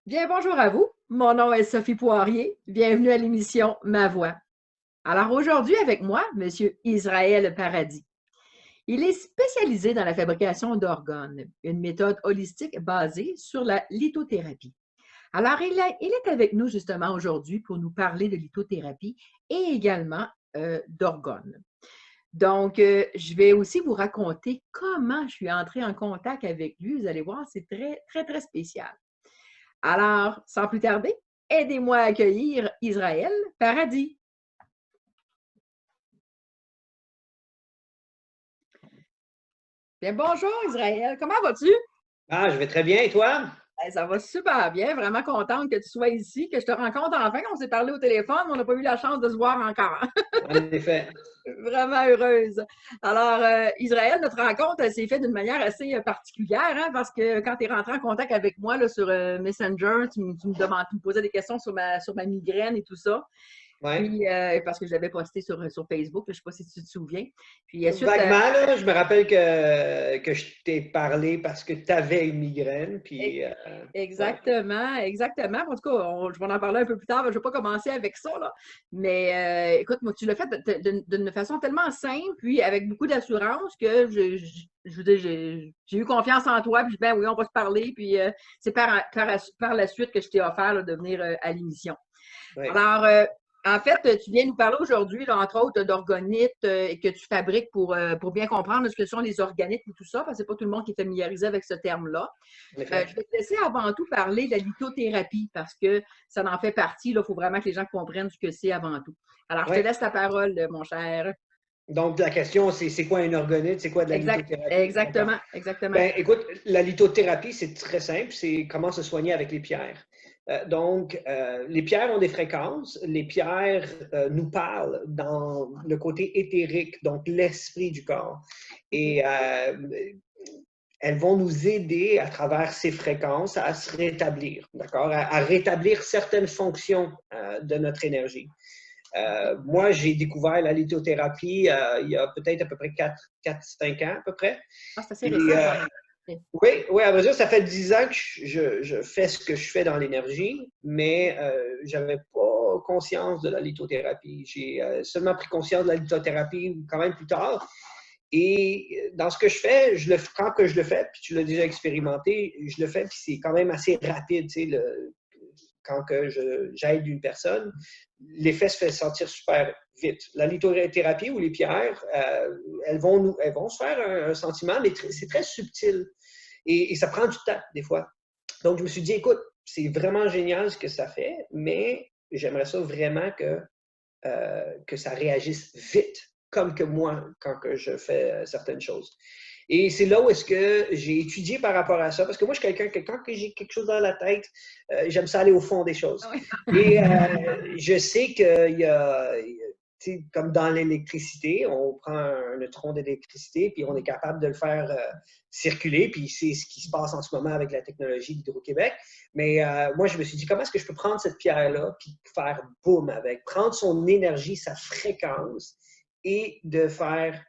Bien, bonjour à vous. Mon nom est Sophie Poirier. Bienvenue à l'émission Ma Voix. Alors aujourd'hui, avec moi, Monsieur Israël Paradis. Il est spécialisé dans la fabrication d'organes, une méthode holistique basée sur la lithothérapie. Alors, il est avec nous justement aujourd'hui pour nous parler de lithothérapie et également d'organes. Donc, je vais aussi vous raconter comment je suis entrée en contact avec lui. Vous allez voir, c'est très, très, très spécial. Alors, sans plus tarder, aidez-moi à accueillir Israël Paradis. Bien, bonjour Israël, comment vas-tu? Ah, je vais très bien, et toi? Ça va super bien, vraiment contente que tu sois ici, que je te rencontre enfin. On s'est parlé au téléphone, mais on n'a pas eu la chance de se voir encore. En effet. Vraiment heureuse. Alors, Israël, notre rencontre s'est faite d'une manière assez particulière, hein, parce que quand tu es rentré en contact avec moi là, sur Messenger, tu me posais des questions sur ma migraine et tout ça. Ouais. Puis, parce que je l'avais posté sur Facebook, je ne sais pas si tu te souviens. Puis ensuite, Vaguement, là, je me rappelle que je t'ai parlé parce que tu avais une migraine, puis ouais. exactement, exactement. En tout cas, je vais en parler un peu plus tard. Je ne vais pas commencer avec ça, là. Mais écoute, moi, tu l'as fait d'une façon tellement simple, puis avec beaucoup d'assurance que je veux dire, j'ai eu confiance en toi, puis ben oui, on va se parler. Puis c'est par la suite que je t'ai offert là, de venir à l'émission. Ouais. Alors, en fait, tu viens nous parler aujourd'hui, là, entre autres, d'organites que tu fabriques pour bien comprendre ce que sont les organites et tout ça, parce que c'est pas tout le monde qui est familiarisé avec ce terme-là. En effet. Je vais te laisser avant tout parler de la lithothérapie parce que ça en fait partie. Il faut vraiment que les gens comprennent ce que c'est avant tout. Alors, je te Ouais. laisse la parole, mon cher. Donc, la question, c'est quoi un orgonite? C'est quoi de la lithothérapie? D'accord. Exactement, exactement. Ben, écoute, la lithothérapie, c'est très simple. C'est comment se soigner avec les pierres. Les pierres ont des fréquences. Les pierres nous parlent dans le côté éthérique, donc l'esprit du corps. OK. Et elles vont nous aider à travers ces fréquences à se rétablir, d'accord? À rétablir certaines fonctions de notre énergie. OK. Moi, j'ai découvert la lithothérapie il y a peut-être à peu près 4-5 ans à peu près. Ah, c'est assez Et, récent quand même. OK. oui, oui, à vrai dire, ça fait 10 ans que je fais ce que je fais dans l'énergie, mais je n'avais pas conscience de la lithothérapie. J'ai seulement pris conscience de la lithothérapie quand même plus tard. Et dans ce que je fais, quand que je le fais, puis tu l'as déjà expérimenté, je le fais, puis c'est quand même assez rapide. Tu sais, quand que j'aide une personne, l'effet se fait sentir super vite. La lithothérapie ou les pierres, elles vont se faire un sentiment, mais c'est très subtil. Et ça prend du temps, des fois. Donc, je me suis dit, écoute, c'est vraiment génial ce que ça fait, mais j'aimerais ça vraiment que ça réagisse vite, comme que moi, quand que je fais certaines choses. Et c'est là où est-ce que j'ai étudié par rapport à ça, parce que moi, je suis quelqu'un que quand que j'ai quelque chose dans la tête, j'aime ça aller au fond des choses. Ah oui. Et je sais qu'il y a, comme dans l'électricité, on prend un neutron d'électricité, puis on est capable de le faire circuler, puis c'est ce qui se passe en ce moment avec la technologie d'Hydro-Québec. Mais moi, je me suis dit, comment est-ce que je peux prendre cette pierre-là, puis faire boum avec, prendre son énergie, sa fréquence, et de faire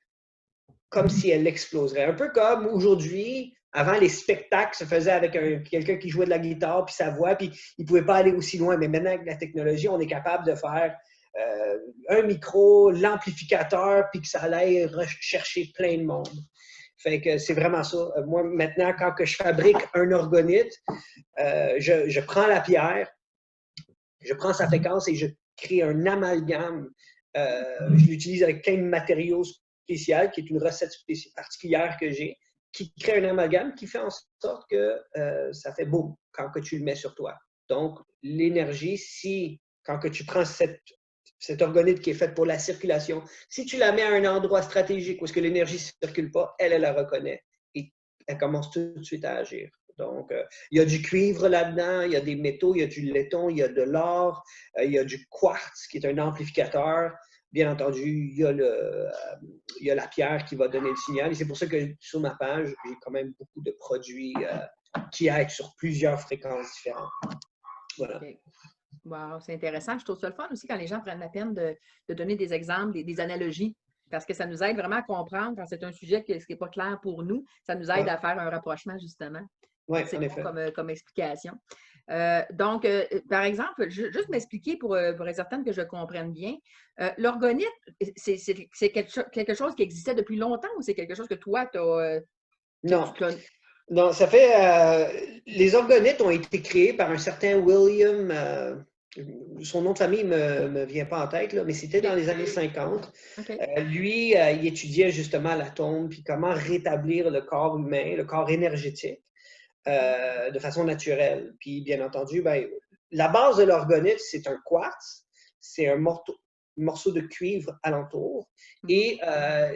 comme si elle exploserait. Un peu comme aujourd'hui, avant, les spectacles se faisaient avec quelqu'un qui jouait de la guitare, puis sa voix, puis il ne pouvait pas aller aussi loin. Mais maintenant, avec la technologie, on est capable de faire un micro, l'amplificateur, puis que ça allait rechercher plein de monde. Fait que c'est vraiment ça. Moi, maintenant, quand que je fabrique un organite, je prends la pierre, je prends sa fréquence et je crée un amalgame. Je l'utilise avec plein de matériaux spéciaux, qui est une recette particulière que j'ai, qui crée un amalgame qui fait en sorte que ça fait boum quand que tu le mets sur toi. Donc, l'énergie, quand que tu prends cette organite qui est faite pour la circulation, si tu la mets à un endroit stratégique où est-ce que l'énergie ne circule pas, elle la reconnaît et elle commence tout de suite à agir. Donc, il y a du cuivre là-dedans, il y a des métaux, il y a du laiton, il y a de l'or, il y a du quartz qui est un amplificateur. Bien entendu, il y a la pierre qui va donner le signal. Et c'est pour ça que sur ma page, j'ai quand même beaucoup de produits qui aident sur plusieurs fréquences différentes. Voilà. OK. Wow, c'est intéressant. Je trouve ça le fun aussi quand les gens prennent la peine de donner des exemples, des analogies, parce que ça nous aide vraiment à comprendre quand c'est un sujet qui n'est pas clair pour nous. Ça nous aide Ouais, à faire un rapprochement, justement. ouais, C'est en bon effet. comme explication. Donc, par exemple, juste m'expliquer pour être certaine que je comprenne bien, l'orgonite, c'est quelque chose qui existait depuis longtemps ou c'est quelque chose que toi, Non. tu as... Non, ça fait. Les orgonites ont été créés par un certain William. Son nom de famille ne me vient pas en tête, là, mais c'était dans OK. les années 50. OK. Lui, il étudiait justement l'atome, puis comment rétablir le corps humain, le corps énergétique, de façon naturelle. Puis, bien entendu, ben, la base de l'orgonite, c'est un quartz, c'est un morceau de cuivre alentour, et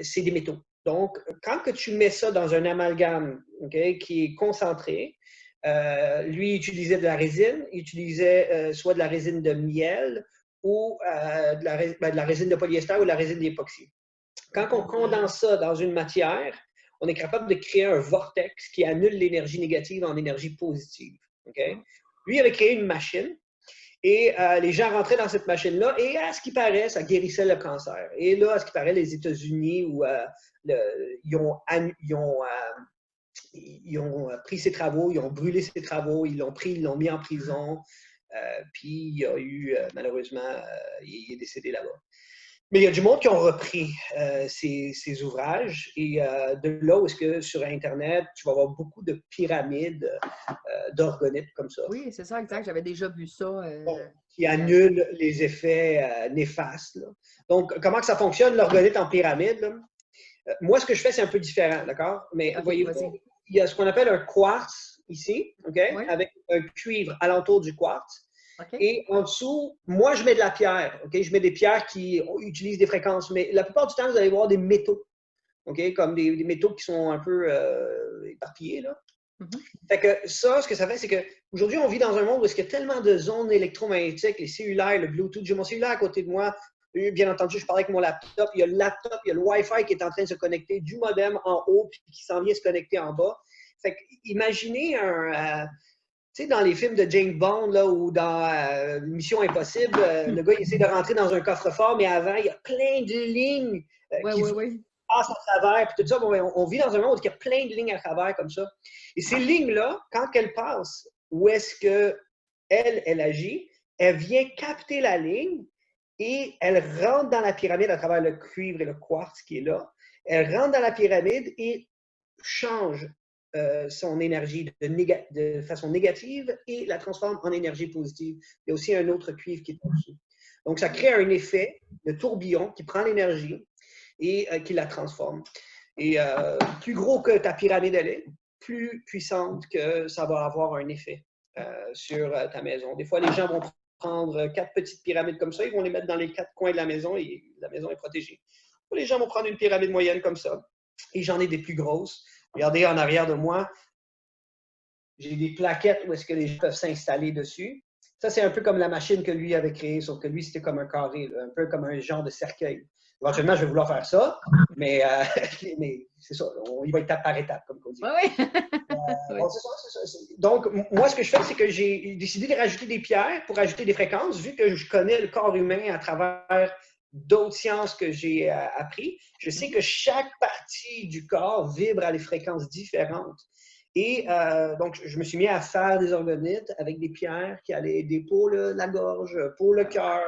c'est des métaux. Donc, quand que tu mets ça dans un amalgame, okay, qui est concentré, lui il utilisait de la résine, il utilisait soit de la résine de miel ou de la résine de polyester ou de la résine d'époxy. Quand on condense ça dans une matière, on est capable de créer un vortex qui annule l'énergie négative en énergie positive. Okay? Lui, il avait créé une machine et les gens rentraient dans cette machine-là et à ce qui paraît, ça guérissait le cancer. Et là, à ce qui paraît, les États-Unis, ils ont pris ses travaux, ils ont brûlé ses travaux, ils l'ont pris, ils l'ont mis en prison. Puis il y a eu, malheureusement, il est décédé là-bas. Mais il y a du monde qui ont repris ces ouvrages et de là où est-ce que sur Internet, tu vas avoir beaucoup de pyramides d'orgonites comme ça. Oui, c'est ça, exact. J'avais déjà vu ça. Qui annulent les effets néfastes. Là. Donc, comment que ça fonctionne, l'orgonite en pyramide? Là? Moi, ce que je fais, c'est un peu différent, d'accord? Mais OK, voyez-vous, il y a ce qu'on appelle un quartz ici, OK? Oui. Avec un cuivre alentour du quartz. OK. Et en dessous, moi, je mets de la pierre. OK? Je mets des pierres qui utilisent des fréquences. Mais la plupart du temps, vous allez voir des métaux. OK? Comme des métaux qui sont un peu éparpillés. Là. Fait que ça, ce que ça fait, c'est qu'aujourd'hui, on vit dans un monde où il y a tellement de zones électromagnétiques, les cellulaires, le Bluetooth. J'ai mon cellulaire à côté de moi. Bien entendu, je parlais avec mon laptop. Il y a le laptop, il y a le Wi-Fi qui est en train de se connecter du modem en haut puis qui s'en vient se connecter en bas. Fait que imaginez tu sais, dans les films de James Bond là, ou dans Mission Impossible, le gars il essaie de rentrer dans un coffre-fort, mais avant, il y a plein de lignes qui passent à travers. Puis tout ça, on vit dans un monde où il y a plein de lignes à travers comme ça. Et ces lignes-là, quand elles passent, où est-ce qu'elle agit, elle vient capter la ligne et elle rentre dans la pyramide à travers le cuivre et le quartz qui est là. Elle rentre dans la pyramide et change son énergie de façon négative et la transforme en énergie positive. Il y a aussi un autre cuivre qui est au-dessus. Donc, ça crée un effet de tourbillon qui prend l'énergie et qui la transforme. Et plus gros que ta pyramide elle est, plus puissante que ça va avoir un effet sur ta maison. Des fois, les gens vont prendre 4 petites pyramides comme ça, ils vont les mettre dans les 4 coins de la maison et la maison est protégée. Les gens vont prendre une pyramide moyenne comme ça. Et j'en ai des plus grosses. Regardez en arrière de moi, j'ai des plaquettes où est-ce que les gens peuvent s'installer dessus. Ça, c'est un peu comme la machine que lui avait créée, sauf que lui, c'était comme un carré, là, un peu comme un genre de cercueil. Éventuellement, je vais vouloir faire ça, mais c'est ça, il va étape par étape, comme on dit. Oui. Donc, c'est ça. Donc, moi, ce que je fais, c'est que j'ai décidé de rajouter des pierres pour ajouter des fréquences, vu que je connais le corps humain à travers d'autres sciences que j'ai appris. Je sais que chaque partie du corps vibre à des fréquences différentes. Et donc, je me suis mis à faire des orgonites avec des pierres qui allaient aider pour la gorge, pour le cœur,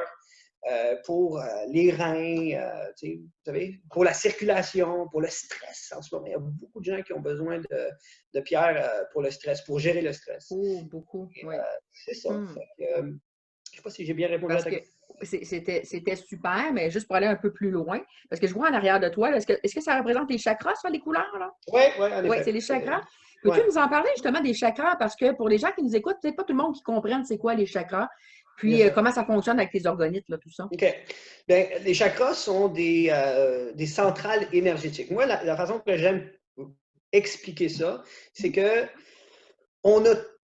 pour les reins, vous savez, pour la circulation, pour le stress en ce moment. Il y a beaucoup de gens qui ont besoin de pierres pour le stress, pour gérer le stress. Oh, beaucoup, oui. C'est ça. Je ne sais pas si j'ai bien répondu à ta question. C'était super, mais juste pour aller un peu plus loin, parce que je vois en arrière de toi, est-ce que ça représente les chakras, ça, les couleurs? Oui, en effet. Oui, c'est les chakras. Peux-tu nous en parler justement des chakras? Parce que pour les gens qui nous écoutent, peut-être pas tout le monde qui comprenne c'est quoi les chakras, puis comment ça fonctionne avec tes organites, là, tout ça. OK. Bien, les chakras sont des centrales énergétiques. Moi, la façon que j'aime expliquer ça, c'est que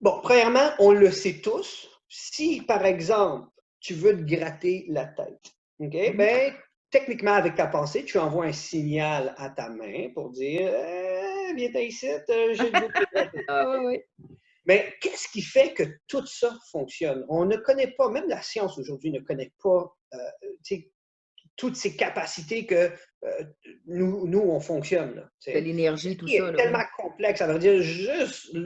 premièrement, on le sait tous. Si, par exemple, tu veux te gratter la tête, OK? Ben, techniquement, avec ta pensée, tu envoies un signal à ta main pour dire viens ici, j'ai le goût de te gratter. Ah oui. Mais qu'est-ce qui fait que tout ça fonctionne? On ne connaît pas, même la science aujourd'hui ne connaît pas toutes ces capacités que nous, on fonctionne. Là, de l'énergie, tout ça. C'est tellement complexe. Ça veut dire juste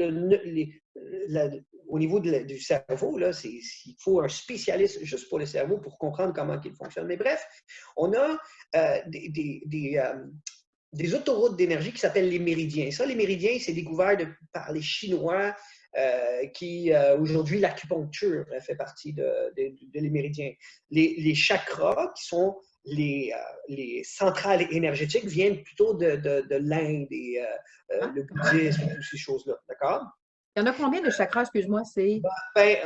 au niveau du cerveau, là, il faut un spécialiste juste pour le cerveau pour comprendre comment il fonctionne. Mais bref, on a des autoroutes d'énergie qui s'appellent les méridiens. Ça, les méridiens, c'est découvert par les Chinois qui, aujourd'hui, l'acupuncture fait partie les méridiens. Les chakras, qui sont les centrales énergétiques, viennent plutôt de l'Inde et le bouddhisme et toutes ces choses-là. D'accord? Il y en a combien de chakras, excuse-moi? C'est. Ben,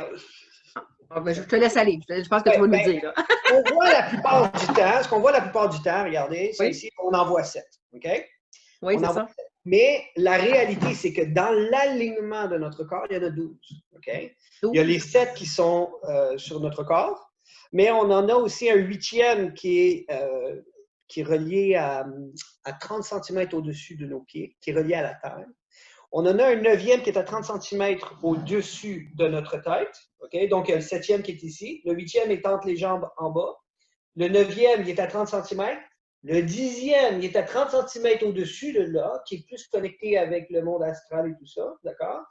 Je te laisse aller. Je pense que tu vas nous le dire. Là. On voit la plupart du temps, ce qu'on voit la plupart du temps, regardez, c'est ici, on en voit 7. OK? Oui, c'est ça. Mais la réalité, c'est que dans l'alignement de notre corps, il y en a 12. OK? 12. Il y a les 7 qui sont sur notre corps, mais on en a aussi un 8e qui est relié à 30 cm au-dessus de nos pieds, qui est relié à la terre. On en a un 9e qui est à 30 cm au-dessus de notre tête. Okay? Donc, il y a le 7e qui est ici. Le 8e est entre les jambes en bas. Le 9e, il est à 30 cm. Le 10e, il est à 30 cm au-dessus de là, qui est plus connecté avec le monde astral et tout ça. D'accord?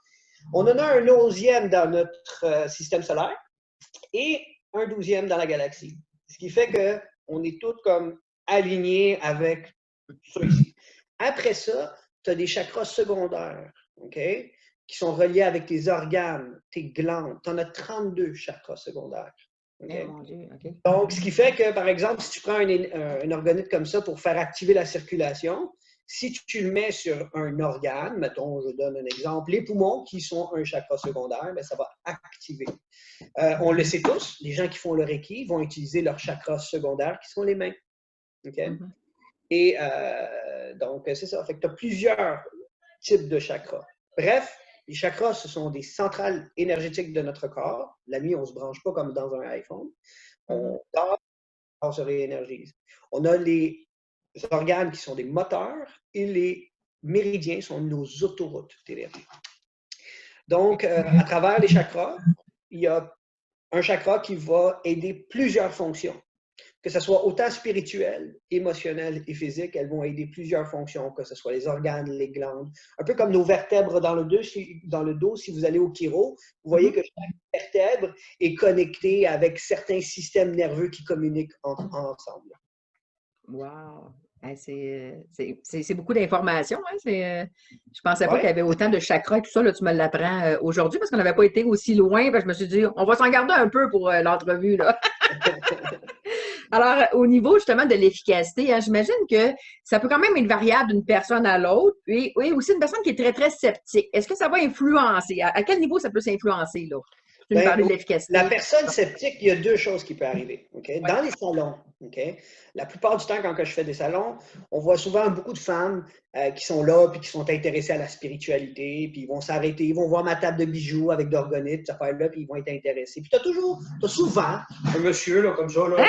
On en a un 11e dans notre système solaire et un 12e dans la galaxie. Ce qui fait qu'on est tous comme alignés avec ça ici. Après ça, tu as des chakras secondaires, OK, qui sont reliés avec tes organes, tes glandes. Tu en as 32 chakras secondaires. Okay? Oh mon Dieu, OK. Donc, ce qui fait que, par exemple, si tu prends un organoïde comme ça pour faire activer la circulation, si tu le mets sur un organe, mettons, je donne un exemple, les poumons, qui sont un chakra secondaire, bien, ça va activer. On le sait tous, les gens qui font le Reiki vont utiliser leurs chakras secondaires, qui sont les mains. OK? Mm-hmm. Et donc, c'est ça. Fait que tu as plusieurs types de chakras. Bref, les chakras, ce sont des centrales énergétiques de notre corps. La nuit, on ne se branche pas comme dans un iPhone. On dort, on se réénergise. On a les organes qui sont des moteurs et les méridiens sont nos autoroutes d'énergie. Donc, à travers les chakras, il y a un chakra qui va aider plusieurs fonctions. Que ce soit autant spirituel, émotionnel et physique, elles vont aider plusieurs fonctions, que ce soit les organes, les glandes. Un peu comme nos vertèbres dans le dos, si vous allez au chiro, vous voyez que chaque vertèbre est connectée avec certains systèmes nerveux qui communiquent ensemble. Wow! C'est beaucoup d'informations. Hein? Je ne pensais pas qu'il y avait autant de chakras et tout ça. Là, tu me l'apprends aujourd'hui parce qu'on n'avait pas été aussi loin. Je me suis dit, on va s'en garder un peu pour l'entrevue. Alors, au niveau justement de l'efficacité, hein, j'imagine que ça peut quand même être variable d'une personne à l'autre. Puis oui, aussi une personne qui est très, très sceptique. Est-ce que ça va influencer? À quel niveau ça peut s'influencer, là? Tu me parlais de l'efficacité. La personne sceptique, il y a deux choses qui peuvent arriver. Okay? Ouais. Dans les salons, okay? La plupart du temps, quand je fais des salons, on voit souvent beaucoup de femmes qui sont là puis qui sont intéressées à la spiritualité, puis ils vont s'arrêter, ils vont voir ma table de bijoux avec d'organites, cette affaire-là, puis ils vont être intéressés. Puis tu as souvent un monsieur là, comme ça, là,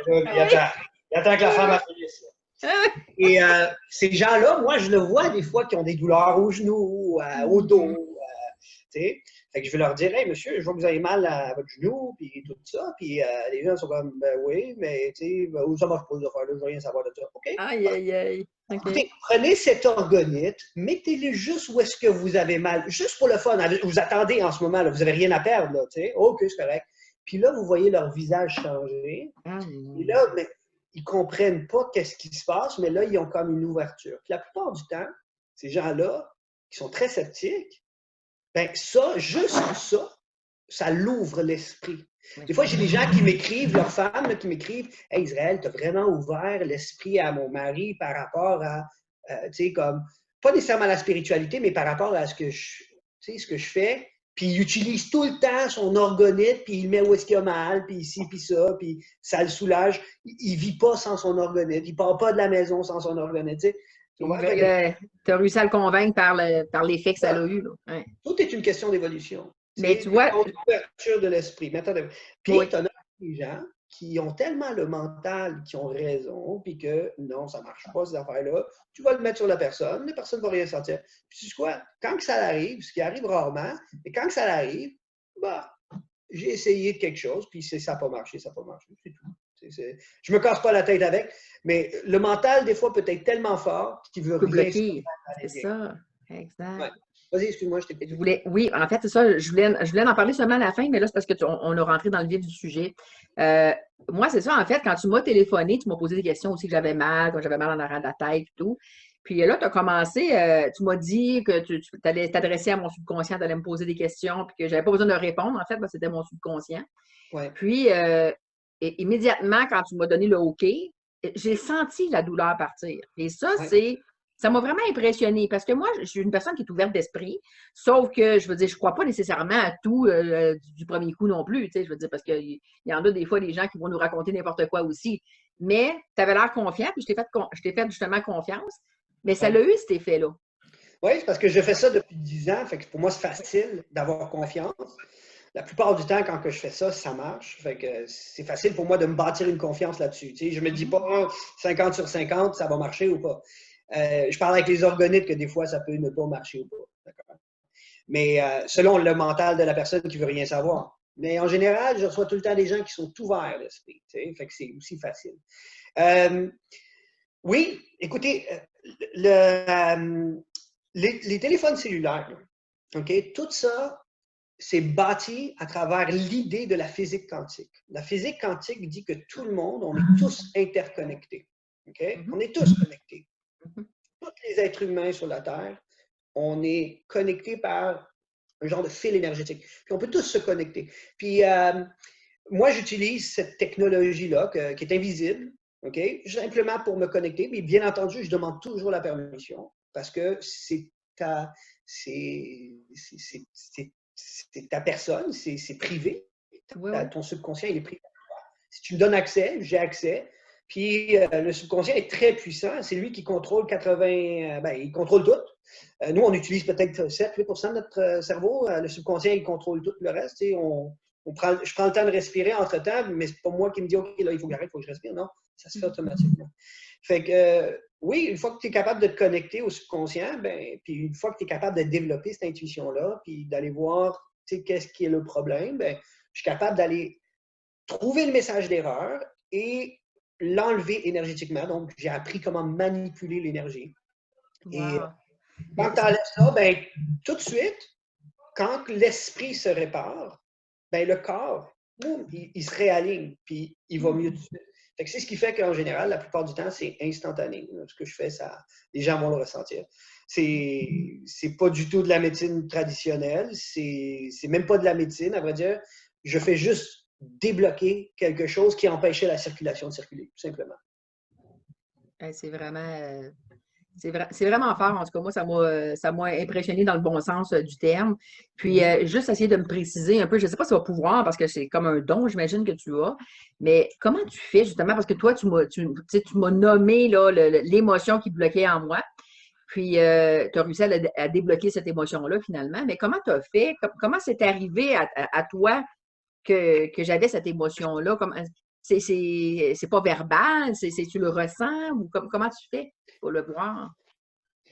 il attend que la femme finisse. Et ces gens-là, moi, je le vois des fois qui ont des douleurs aux genoux, au dos. Fait que je vais leur dire, hey, monsieur, je vois que vous avez mal à votre genou, puis tout ça. Puis les gens sont comme, ben oui, mais tu sais, ça marche pas, je veux rien savoir de ça. OK? Aïe, aïe, aïe. Okay. Écoutez, prenez cet orgonite, mettez-le juste où est-ce que vous avez mal, juste pour le fun. Vous attendez en ce moment, là, vous n'avez rien à perdre, là, tu sais. OK, c'est correct. Puis là, vous voyez leur visage changer. Et là, mais, ils ne comprennent pas qu'est-ce qui se passe, mais là, ils ont comme une ouverture. Puis la plupart du temps, ces gens-là, qui sont très sceptiques, bien, ça, juste ça l'ouvre l'esprit. Des fois, j'ai des gens qui m'écrivent, leurs femmes, là, qui m'écrivent « Hey, Israël, tu as vraiment ouvert l'esprit à mon mari par rapport à, tu sais, comme, pas nécessairement à la spiritualité, mais par rapport à ce que je fais. Puis il utilise tout le temps son orgonite, puis il le met où est-ce qu'il a mal, puis ici, puis ça, puis ça le soulage. Il ne vit pas sans son orgonite. Il ne part pas de la maison sans son orgonite, tu sais. Tu as réussi à le convaincre par l'effet que ça a eu. Là. Ouais. Tout est une question d'évolution. Mais tu vois. L'ouverture de l'esprit. Puis, tu en as des gens qui ont tellement le mental, qui ont raison, puis que non, ça ne marche pas, ces affaires-là. Tu vas le mettre sur la personne ne va rien sentir. Puis, tu sais quoi? Quand que ça arrive, ce qui arrive rarement, mais quand que ça arrive, bah, j'ai essayé de quelque chose, puis ça n'a pas marché, c'est tout. Je me casse pas la tête avec, mais le mental, des fois, peut être tellement fort qu'il veut rien. Bloquer. C'est ça. Exact. Ouais. Vas-y, excuse-moi, je t'ai Je coupé. voulais, oui, en fait, c'est ça, je voulais en parler seulement à la fin, mais là, c'est parce que on a rentré dans le vif du sujet. Euh, Moi, c'est ça, en fait, quand tu m'as téléphoné, tu m'as posé des questions aussi que j'avais mal, quand j'avais mal en arrière de la tête et tout. Puis là, tu as commencé, tu m'as dit que tu allais t'adresser à mon subconscient, tu allais me poser des questions, puis que j'avais pas besoin de répondre, en fait, parce que c'était mon subconscient. Ouais, Puis, immédiatement, quand tu m'as donné le OK, j'ai senti la douleur partir. Et ça, ouais. ça m'a vraiment impressionnée parce que moi, je suis une personne qui est ouverte d'esprit, sauf que, je veux dire, je ne crois pas nécessairement à tout du premier coup non plus, tu sais, je veux dire, parce qu'il y en a des fois des gens qui vont nous raconter n'importe quoi aussi. Mais tu avais l'air confiant, puis je t'ai fait justement confiance, mais ça Ouais. l'a eu cet effet-là. Oui, c'est parce que je fais ça depuis 10 ans, fait que pour moi, c'est facile d'avoir confiance. La plupart du temps, quand que je fais ça, ça marche. Fait que c'est facile pour moi de me bâtir une confiance là-dessus. Tu sais, je me dis Mhm. pas 50 sur 50, ça va marcher ou pas. Je parle avec les organites que des fois, ça peut ne pas marcher ou pas. D'accord? Mais selon le mental de la personne qui veut rien savoir. Mais en général, je reçois tout le temps des gens qui sont ouverts l'esprit. Tu sais, fait que c'est aussi facile. Euh, oui, écoutez, les téléphones cellulaires, OK, tout ça, c'est bâti à travers l'idée de la physique quantique. La physique quantique dit que tout le monde, on est tous interconnectés. OK? Mhm. On est tous connectés. Mhm. Tous les êtres humains sur la Terre, on est connectés par un genre de fil énergétique. Puis on peut tous se connecter. Puis moi, j'utilise cette technologie-là qui est invisible, OK? Simplement pour me connecter. Mais bien entendu, je demande toujours la permission parce que c'est ta, c'est ta personne, c'est privé. Oui, oui. Ton subconscient, il est privé. Si tu me donnes accès, j'ai accès. Puis le subconscient est très puissant. C'est lui qui contrôle 80, ben, il contrôle tout. Nous, on utilise peut-être 7-8 de notre cerveau. Le subconscient, il contrôle tout le reste. Je prends le temps de respirer entre-temps, mais c'est pas moi qui me dis, OK, là, il faut que j'arrête, il faut que je respire. Non, ça se fait Mhm. automatiquement. Fait que, oui, une fois que tu es capable de te connecter au subconscient, ben, puis une fois que tu es capable de développer cette intuition-là, puis d'aller voir, qu'est-ce qui est le problème, ben, je suis capable d'aller trouver le message d'erreur et l'enlever énergétiquement. Donc, j'ai appris comment manipuler l'énergie. Et Wow. quand Mais tu enlèves ça, ben, tout de suite, quand l'esprit se répare, ben, le corps, boum, il se réaligne, puis il va mieux tout de suite. Fait que c'est ce qui fait qu'en général, la plupart du temps, c'est instantané. Ce que je fais, les gens vont le ressentir. C'est pas du tout de la médecine traditionnelle, c'est même pas de la médecine, à vrai dire. Je fais juste débloquer quelque chose qui empêchait la circulation de circuler, tout simplement. c'est vraiment, c'est vraiment fort. En tout cas, moi, ça m'a impressionné dans le bon sens du terme. Puis, Mhm. juste essayer de me préciser un peu, je ne sais pas si ça va pouvoir, parce que c'est comme un don, j'imagine que tu as, mais comment tu fais justement, parce que toi, tu sais, tu m'as nommé là, l'émotion qui bloquait en moi, puis tu as réussi à débloquer cette émotion-là finalement, mais comment tu as fait, comment c'est arrivé à toi que j'avais cette émotion-là? C'est pas verbal, tu le ressens, ou comment tu fais pour le voir?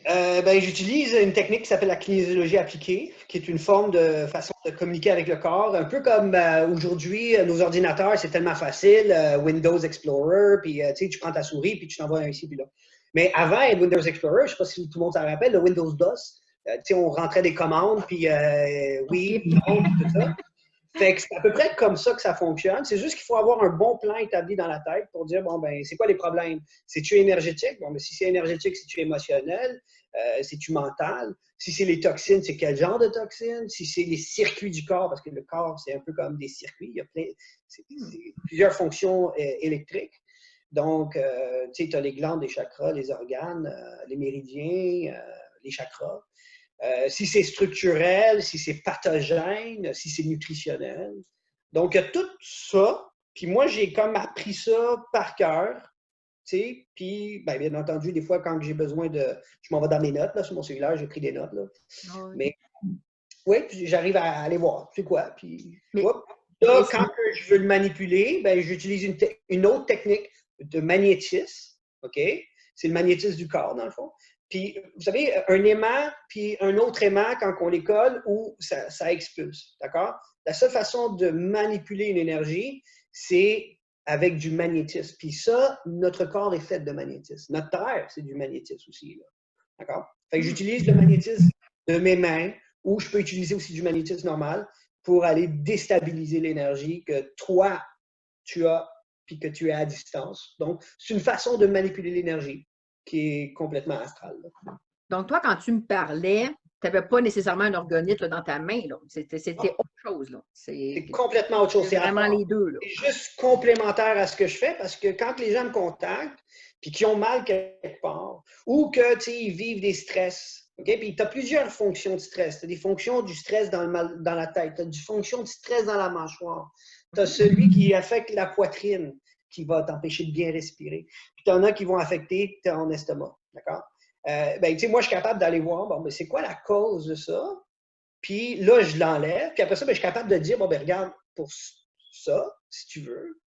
Ben, j'utilise une technique qui s'appelle la kinésiologie appliquée, qui est une forme de façon de communiquer avec le corps, un peu comme aujourd'hui, nos ordinateurs, c'est tellement facile, Windows Explorer, puis tu prends ta souris, puis tu t'envoies un ici, puis là. Mais avant Windows Explorer, je ne sais pas si tout le monde s'en rappelle, le Windows DOS, on rentrait des commandes, puis oui, OK. non, puis tout ça. Fait que c'est à peu près comme ça que ça fonctionne. C'est juste qu'il faut avoir un bon plan établi dans la tête pour dire, bon, ben, c'est quoi les problèmes? C'est-tu énergétique? Bon, ben, si c'est énergétique, c'est-tu émotionnel? C'est-tu mental? Si c'est les toxines, c'est quel genre de toxines? Si c'est les circuits du corps, parce que le corps, c'est un peu comme des circuits. Il y a Hmm. plusieurs fonctions électriques. Donc, tu sais, tu as les glandes, les chakras, les organes, les méridiens, les chakras. Si c'est structurel, si c'est pathogène, si c'est nutritionnel. Donc, il y a tout ça. Puis moi, j'ai comme appris ça par cœur. Tu sais, puis, ben, bien entendu, des fois, quand j'ai besoin de. Je m'en vais dans mes notes, là, sur mon cellulaire, j'ai pris des notes. Là. Ah oui. Mais oui, puis j'arrive à aller voir. C'est quoi? Puis, Mais, hop. mais Là, quand je veux le manipuler, ben, j'utilise une autre technique de magnétisme. OK? C'est le magnétisme du corps, dans le fond. Puis, vous savez, un aimant, puis un autre aimant, quand on les colle, ou ça expulse. D'accord? La seule façon de manipuler une énergie, c'est avec du magnétisme. Puis ça, notre corps est fait de magnétisme. Notre terre, c'est du magnétisme aussi. Là. D'accord? Fait que hmm. j'utilise le magnétisme de mes mains, ou je peux utiliser aussi du magnétisme normal pour aller déstabiliser l'énergie que toi, tu as, puis que tu es à distance. Donc, c'est une façon de manipuler l'énergie qui est complètement astrale. Là. Donc, toi, quand tu me parlais, tu n'avais pas nécessairement un organite là, dans ta main. C'était autre chose. C'est complètement autre chose. C'est vraiment les deux. Là. C'est juste complémentaire à ce que je fais parce que quand les gens me contactent puis qu'ils ont mal quelque part ou qu'ils vivent des stress, okay? Puis tu as plusieurs fonctions de stress. Tu as des fonctions du stress dans la tête, tu as des fonctions de stress dans la mâchoire, tu as celui qui affecte la poitrine qui va t'empêcher de bien respirer. Puis tu en as qui vont affecter ton estomac. D'accord? Moi, je suis capable d'aller voir, bon, mais c'est quoi la cause de ça? Puis là, je l'enlève. Puis après ça, je suis capable de dire, bon, regarde, pour ça, si tu veux,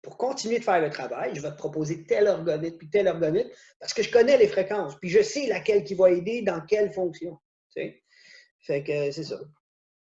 pour continuer de faire le travail, je vais te proposer tel organite puis tel organite parce que je connais les fréquences. Puis je sais laquelle qui va aider dans quelle fonction. Tu sais? Fait que c'est ça.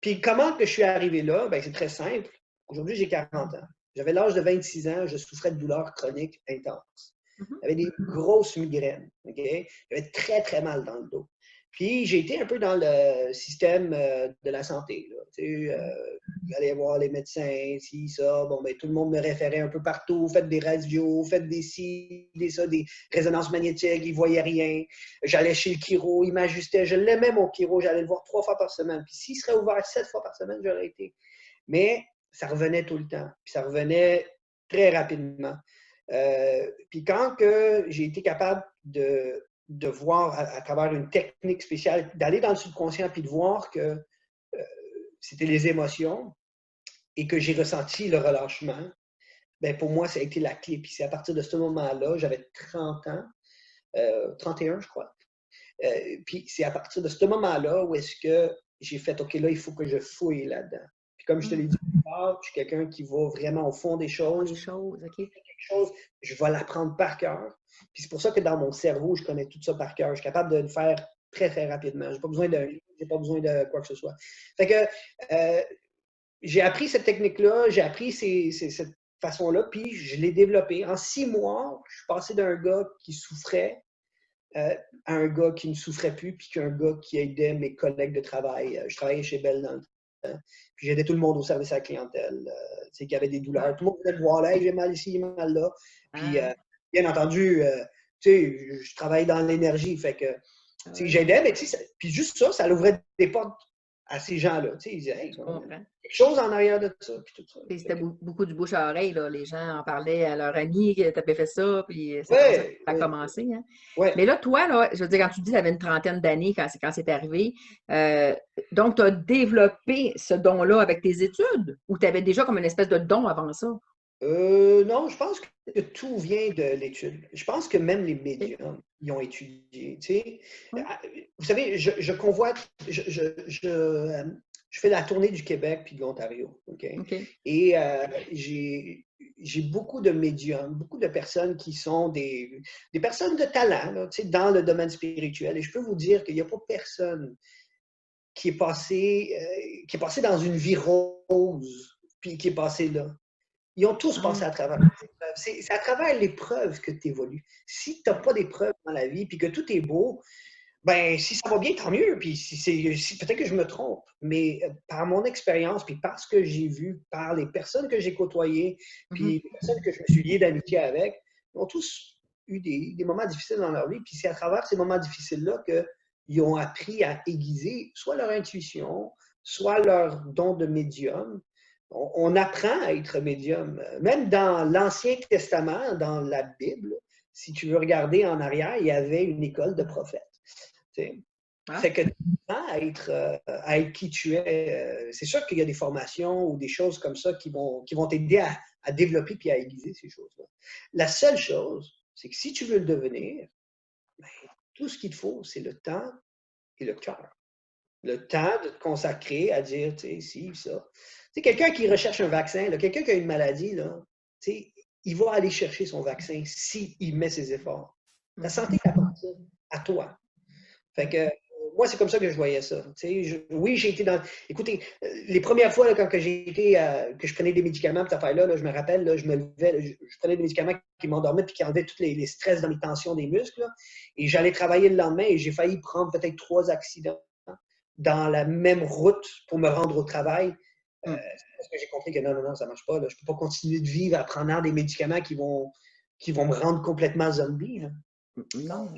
Puis comment que je suis arrivé là? C'est très simple. Aujourd'hui, j'ai 40 ans. J'avais l'âge de 26 ans, je souffrais de douleurs chroniques intenses. J'avais des grosses migraines. Okay? J'avais très, très mal dans le dos. Puis, j'ai été un peu dans le système de la santé. J'allais voir les médecins, ci, ça. Bon, tout le monde me référait un peu partout. Faites des radios, faites des ci, des ça, des résonances magnétiques. Ils ne voyaient rien. J'allais chez le chiro, il m'ajustait. Je l'aimais, mon chiro. J'allais le voir 3 fois par semaine. Puis, s'il serait ouvert 7 fois par semaine, j'aurais été. Mais ça revenait tout le temps. Puis, ça revenait très rapidement. Puis quand j'ai été capable de voir à travers une technique spéciale, d'aller dans le subconscient puis de voir que c'était les émotions et que j'ai ressenti le relâchement, pour moi, ça a été la clé. Puis c'est à partir de ce moment-là, j'avais 30 ans, 31 je crois. Puis c'est à partir de ce moment-là où est-ce que j'ai fait, OK, là, il faut que je fouille là-dedans. Puis comme je te l'ai dit au départ, je suis quelqu'un qui va vraiment au fond des choses. OK. Chose, je vais l'apprendre par cœur. Puis c'est pour ça que dans mon cerveau, je connais tout ça par cœur. Je suis capable de le faire très, très rapidement. Je n'ai pas besoin d'un livre, je n'ai pas besoin de quoi que ce soit. Fait que j'ai appris cette technique-là, j'ai appris cette façon-là, puis je l'ai développée. En 6 mois, je suis passé d'un gars qui souffrait à un gars qui ne souffrait plus, puis qu'un gars qui aidait mes collègues de travail. Je travaillais chez Bell dans le temps. Puis j'aidais tout le monde au service à la clientèle, qui avait des douleurs. Tout le monde venait me voir là, j'ai mal ici, j'ai mal là. Puis, bien entendu, je travaille dans l'énergie, fait que j'aidais, mais puis juste ça, ça ouvrait des portes à ces gens-là. Ils disaient, hey, quelque chose en arrière de ça, puis tout ça. C'était beaucoup du bouche à oreille, là. Les gens en parlaient à leurs amis que tu avais fait ça, puis ça a commencé. Hein? Ouais. Mais là, toi, là, je veux dire, quand tu dis que tu avais une trentaine d'années quand c'est arrivé, donc tu as développé ce don-là avec tes études ou tu avais déjà comme une espèce de don avant ça? Non, je pense que tout vient de l'étude. Je pense que même les médiums y ont étudié. Vous savez, je convoite, je fais la tournée du Québec puis de l'Ontario. Et j'ai beaucoup de médiums, beaucoup de personnes qui sont des personnes de talent là, dans le domaine spirituel. Et je peux vous dire qu'il n'y a pas personne qui est passé dans une vie rose puis qui est passé là. Ils ont tous passé à travers l'épreuve. C'est à travers l'épreuve que tu évolues. Si tu n'as pas d'épreuve dans la vie puis que tout est beau, si ça va bien, tant mieux. Puis peut-être que je me trompe, mais par mon expérience, puis par ce que j'ai vu, par les personnes que j'ai côtoyées, puis les personnes que je me suis lié d'amitié avec, ils ont tous eu des moments difficiles dans leur vie. Puis c'est à travers ces moments difficiles-là qu'ils ont appris à aiguiser soit leur intuition, soit leur don de médium. On apprend à être médium. Même dans l'Ancien Testament, dans la Bible, si tu veux regarder en arrière, il y avait une école de prophètes. Fait que tu apprends à être qui tu es. C'est sûr qu'il y a des formations ou des choses comme ça qui vont t'aider à développer puis à aiguiser ces choses-là. La seule chose, c'est que si tu veux le devenir, tout ce qu'il te faut, c'est le temps et le cœur. Le temps de te consacrer à dire, tu sais, ci, ça. Tu sais, quelqu'un qui recherche un vaccin, quelqu'un qui a une maladie, là, tu sais, il va aller chercher son vaccin s'il met ses efforts. Ta santé t'appartient à toi. Fait que moi, c'est comme ça que je voyais ça. Tu sais, oui, j'ai été dans... Écoutez, les premières fois là, quand que j'ai été, que je prenais des médicaments, cette affaire-là, je me rappelle, là, je me levais, je prenais des médicaments qui m'endormaient puis qui enlevaient tous les stress dans mes tensions des muscles. Là, et j'allais travailler le lendemain et j'ai failli prendre peut-être 3 accidents. dans la même route pour me rendre au travail. Hum. Parce que j'ai compris que non, ça ne marche pas. Là. Je ne peux pas continuer de vivre en prenant des médicaments qui vont me rendre complètement zombie. Là. Non,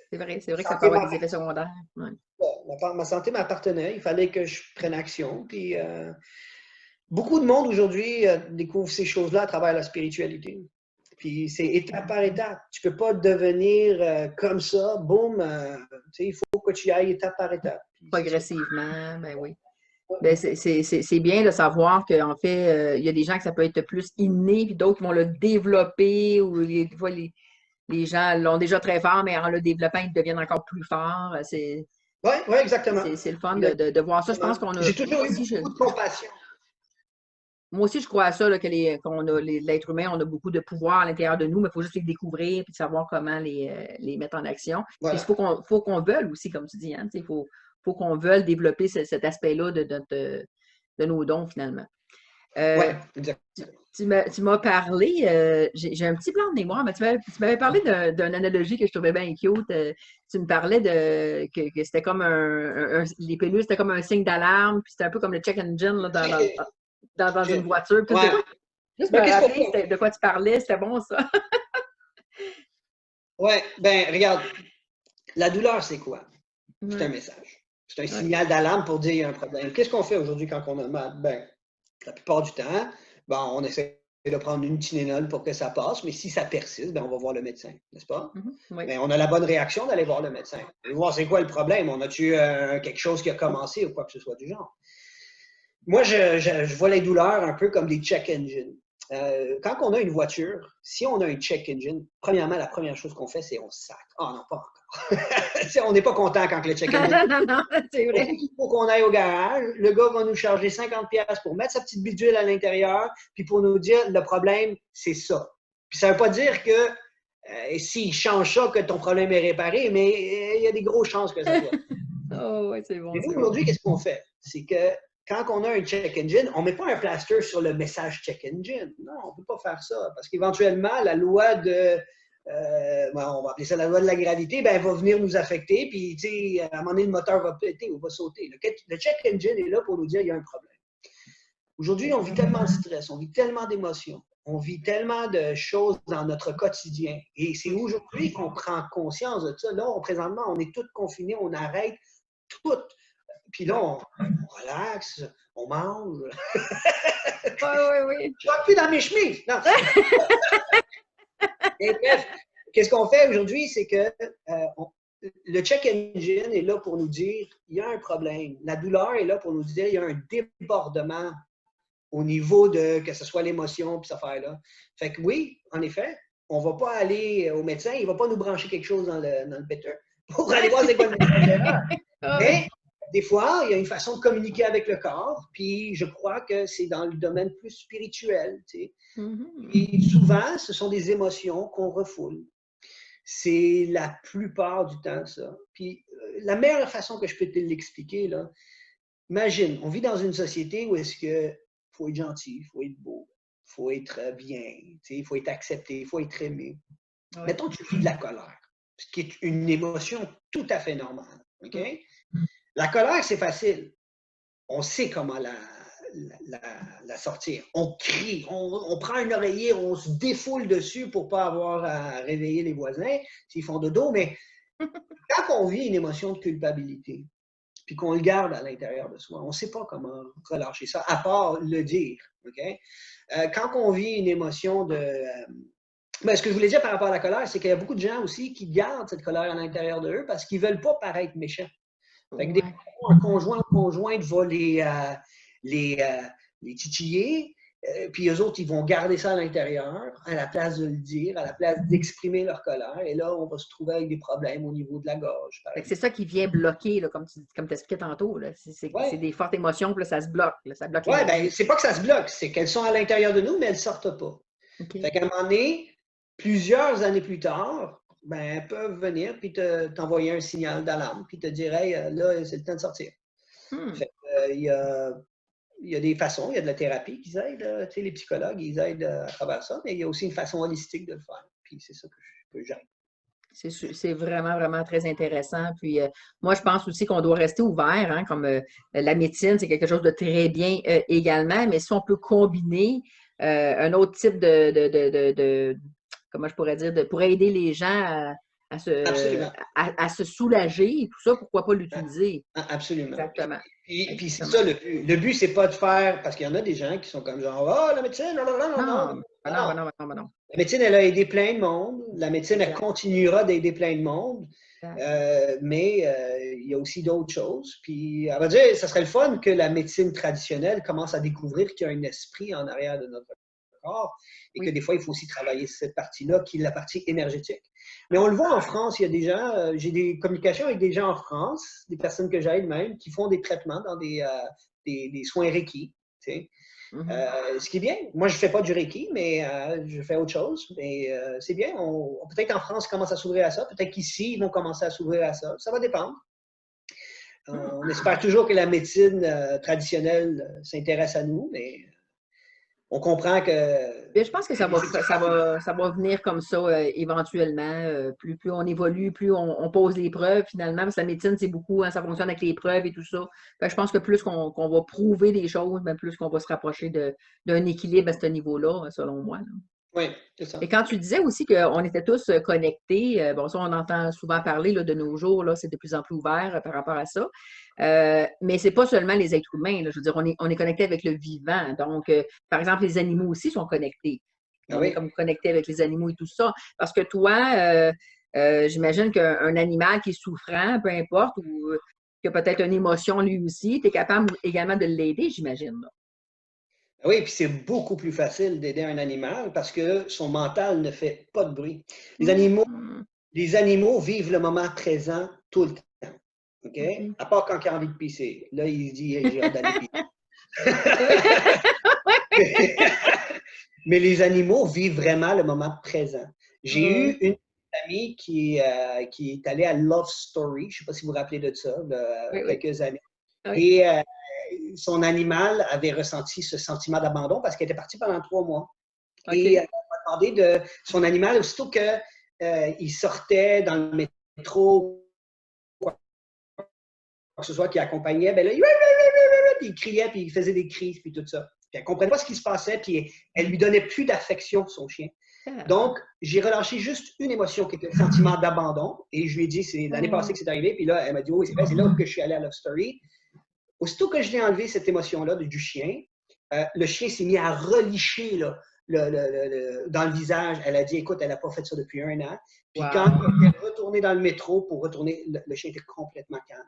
c'est vrai Ma que ça peut santé avoir des effets secondaires. Ouais. ma santé m'appartenait. Il fallait que je prenne action. Puis, beaucoup de monde aujourd'hui découvre ces choses-là à travers la spiritualité. Puis c'est étape par étape. Tu ne peux pas devenir comme ça, boum. Il faut que tu y ailles étape par étape. Puis, Progressivement, ben oui. Ben, c'est bien de savoir qu'en fait, il y a des gens que ça peut être plus inné, puis d'autres qui vont le développer, ou des fois, les gens l'ont déjà très fort, mais en le développant, ils deviennent encore plus forts. Oui, exactement. C'est le fun de voir ça. Je pense qu'on a. J'ai toujours eu beaucoup de compassion. Moi aussi, je crois à ça, là, l'être humain, on a beaucoup de pouvoir à l'intérieur de nous, mais il faut juste les découvrir et savoir comment les mettre en action. Voilà. Puis il faut qu'on veuille aussi, comme tu dis, hein, il faut qu'on veuille développer cet aspect-là de nos dons, finalement. Oui, exactement. Tu m'as parlé, j'ai un petit blanc de mémoire, mais tu m'avais parlé d'une analogie que je trouvais bien cute. Tu me parlais que c'était comme les pilules, c'était comme un signe d'alarme, puis c'était un peu comme le check engine là, dans une voiture. Puis, Ouais. juste Ben, me qu'est-ce qu'on rappeler fait? de quoi tu parlais, c'était bon ça. Oui, ben regarde, la douleur, c'est quoi? C'est un Ouais, message. C'est un ouais. signal d'alarme pour dire qu'il y a un problème. Qu'est-ce qu'on fait aujourd'hui quand on a mal? Ben, la plupart du temps, ben, on essaie de prendre une Tylenol pour que ça passe, mais si ça persiste, ben, on va voir le médecin, n'est-ce pas? Oui. Mais on a la bonne réaction d'aller voir le médecin. Et voir c'est quoi le problème. On a-tu quelque chose qui a commencé ou quoi que ce soit du genre? Moi, je vois les douleurs un peu comme des check engines. Quand on a une voiture, si on a un check engine, premièrement, la première chose qu'on fait, c'est on sac. Ah non, pas encore. On n'est pas content quand le check engine. Non, c'est vrai. Il faut qu'on aille au garage. Le gars va nous charger 50$ pour mettre sa petite bidule à l'intérieur, puis pour nous dire le problème, c'est ça. Puis ça ne veut pas dire que s'il change ça, que ton problème est réparé, mais il y a des grosses chances que ça soit. Oh, oui, c'est bon, Mais nous, c'est bon. aujourd'hui, qu'est-ce qu'on fait? C'est que quand on a un check engine, on ne met pas un plaster sur le message check engine. Non, on ne peut pas faire ça. Parce qu'éventuellement, la loi de, on va appeler ça la loi de la gravité, ben, elle va venir nous affecter. Puis, à un moment donné, le moteur va péter ou va sauter. Le check engine est là pour nous dire qu'il y a un problème. Aujourd'hui, on vit tellement de stress, on vit tellement d'émotions, on vit tellement de choses dans notre quotidien. Et c'est aujourd'hui qu'on prend conscience de ça. Là, présentement, on est tous confinés, on arrête tout. Puis là, on relaxe, on mange. Oui. Je ne plus dans mes chemises. Non. Et bref, qu'est-ce qu'on fait aujourd'hui, c'est que le check engine est là pour nous dire il y a un problème. La douleur est là pour nous dire il y a un débordement au niveau de que ce soit l'émotion puis cette affaire-là. Fait que oui, en effet, on ne va pas aller au médecin, il ne va pas nous brancher quelque chose dans le péteur pour aller voir c'est quoi le médecin. Mais des fois, il y a une façon de communiquer avec le corps, puis je crois que c'est dans le domaine plus spirituel. Tu sais. Et souvent, ce sont des émotions qu'on refoule. C'est la plupart du temps ça. Puis la meilleure façon que je peux te l'expliquer, là, imagine, on vit dans une société où est-ce que faut être gentil, il faut être beau, il faut être bien, il faut être accepté, il faut être aimé. Ouais. Mettons que tu vis de la colère, ce qui est une émotion tout à fait normale. Okay? La colère, c'est facile. On sait comment la sortir. On crie, on prend un oreiller, on se défoule dessus pour ne pas avoir à réveiller les voisins s'ils font dodo, mais quand on vit une émotion de culpabilité, puis qu'on le garde à l'intérieur de soi. On ne sait pas comment relâcher ça, à part le dire. Okay? Quand on vit une émotion de... ce que je voulais dire par rapport à la colère, c'est qu'il y a beaucoup de gens aussi qui gardent cette colère à l'intérieur d'eux parce qu'ils ne veulent pas paraître méchants. Fait que des fois, un conjoint ou conjointe va les titiller, puis eux autres, ils vont garder ça à l'intérieur, à la place de le dire, à la place d'exprimer leur colère. Et là, on va se trouver avec des problèmes au niveau de la gorge. C'est ça qui vient bloquer, là, comme tu expliquais tantôt. C'est des fortes émotions, puis là, ça se bloque. Là, ça bloque ben, c'est pas que ça se bloque, c'est qu'elles sont à l'intérieur de nous, mais elles ne sortent pas. Okay. Fait qu'à un moment donné, plusieurs années plus tard, ben, elles peuvent venir puis t'envoyer un signal d'alarme puis te dire hey, là, c'est le temps de sortir. Fait que, il y a des façons, il y a de la thérapie qui aident, les psychologues, ils aident à travers ça, mais il y a aussi une façon holistique de le faire. Puis c'est ça que j'aime. C'est vraiment, vraiment très intéressant. Puis moi, je pense aussi qu'on doit rester ouvert, hein, comme la médecine, c'est quelque chose de très bien également, mais si on peut combiner un autre type comment je pourrais dire, pour aider les gens à se, Absolument. à se soulager et tout ça, pourquoi pas Ah, l'utiliser? absolument. Exactement. Puis c'est Exactement. ça le but. Le but, c'est pas de faire, parce qu'il y en a des gens qui sont comme genre, oh, la médecine, non, non, non, non, non, non, Non, ben non, ben non. non, ben non, ben non. La médecine, elle a aidé plein de monde. La médecine, elle Exact. continuera d'aider plein de monde. Exact. Mais il y a aussi d'autres choses. Puis, à vrai dire, ça serait le fun que la médecine traditionnelle commence à découvrir qu'il y a un esprit en arrière de notre corps et que Oui. des fois, il faut aussi travailler cette partie-là, qui est la partie énergétique. Mais on le voit en France, il y a des gens, j'ai des communications avec des gens en France, des personnes que j'aide même, qui font des traitements dans des soins Reiki. Tu sais. Mhm. Ce qui est bien. Moi, je ne fais pas du Reiki, mais je fais autre chose. Mais c'est bien. Peut-être qu'en France, ils commencent à s'ouvrir à ça. Peut-être qu'ici, ils vont commencer à s'ouvrir à ça. Ça va dépendre. Hmm. On espère toujours que la médecine traditionnelle s'intéresse à nous, mais on comprend que Bien, je pense que c'est différent. ça va venir comme ça éventuellement. Plus on évolue, plus on pose les preuves finalement. Parce que la médecine, c'est beaucoup, hein, ça fonctionne avec les preuves et tout ça. Fait que je pense que plus qu'on va prouver des choses, ben, plus qu'on va se rapprocher d'un équilibre à ce niveau-là, selon moi, là. Oui, c'est ça. Et quand tu disais aussi qu'on était tous connectés, bon, ça, on entend souvent parler là, de nos jours, là, c'est de plus en plus ouvert par rapport à ça. Mais c'est pas seulement les êtres humains, là, je veux dire, on est connecté avec le vivant. Donc, par exemple, les animaux aussi sont connectés. Ah On est oui. comme connecté avec les animaux et tout ça. Parce que toi, j'imagine qu'un animal qui est souffrant, peu importe, ou qui a peut-être une émotion lui aussi, tu es capable également de l'aider, j'imagine, là. Ah oui, puis c'est beaucoup plus facile d'aider un animal parce que son mental ne fait pas de bruit. Les animaux, Hmm. les animaux vivent le moment présent tout le temps. OK? OK. À part quand il a envie de pisser. Là, il se dit, hey, j'ai hâte d'aller pisser. Oui. Mais les animaux vivent vraiment le moment présent. J'ai eu Oui, une amie qui est allée à Love Story, je ne sais pas si vous vous rappelez de ça, oui, oui. quelques années. Oui. Et son animal avait ressenti ce sentiment d'abandon parce qu'elle était partie pendant 3 mois. Et elle OK. m'a demandé de son animal, aussitôt qu'il sortait dans le métro, quoi que ce soit qui accompagnait, ben là, il criait, puis il faisait des cris, puis tout ça. Puis elle ne comprenait pas ce qui se passait, puis elle lui donnait plus d'affection, son chien. Ah. Donc, j'ai relâché juste une émotion qui était le sentiment d'abandon. Et je lui ai dit, c'est l'année passée que c'est arrivé. Puis là, elle m'a dit, oui, c'est vrai, c'est là que je suis allée à Love Story. Aussitôt que je l'ai enlevé, cette émotion-là du chien, le chien s'est mis à relicher là, dans le visage. Elle a dit, écoute, elle n'a pas fait ça depuis 1 an. Puis quand Wow. elle est retournée dans le métro pour retourner, le chien était complètement calme.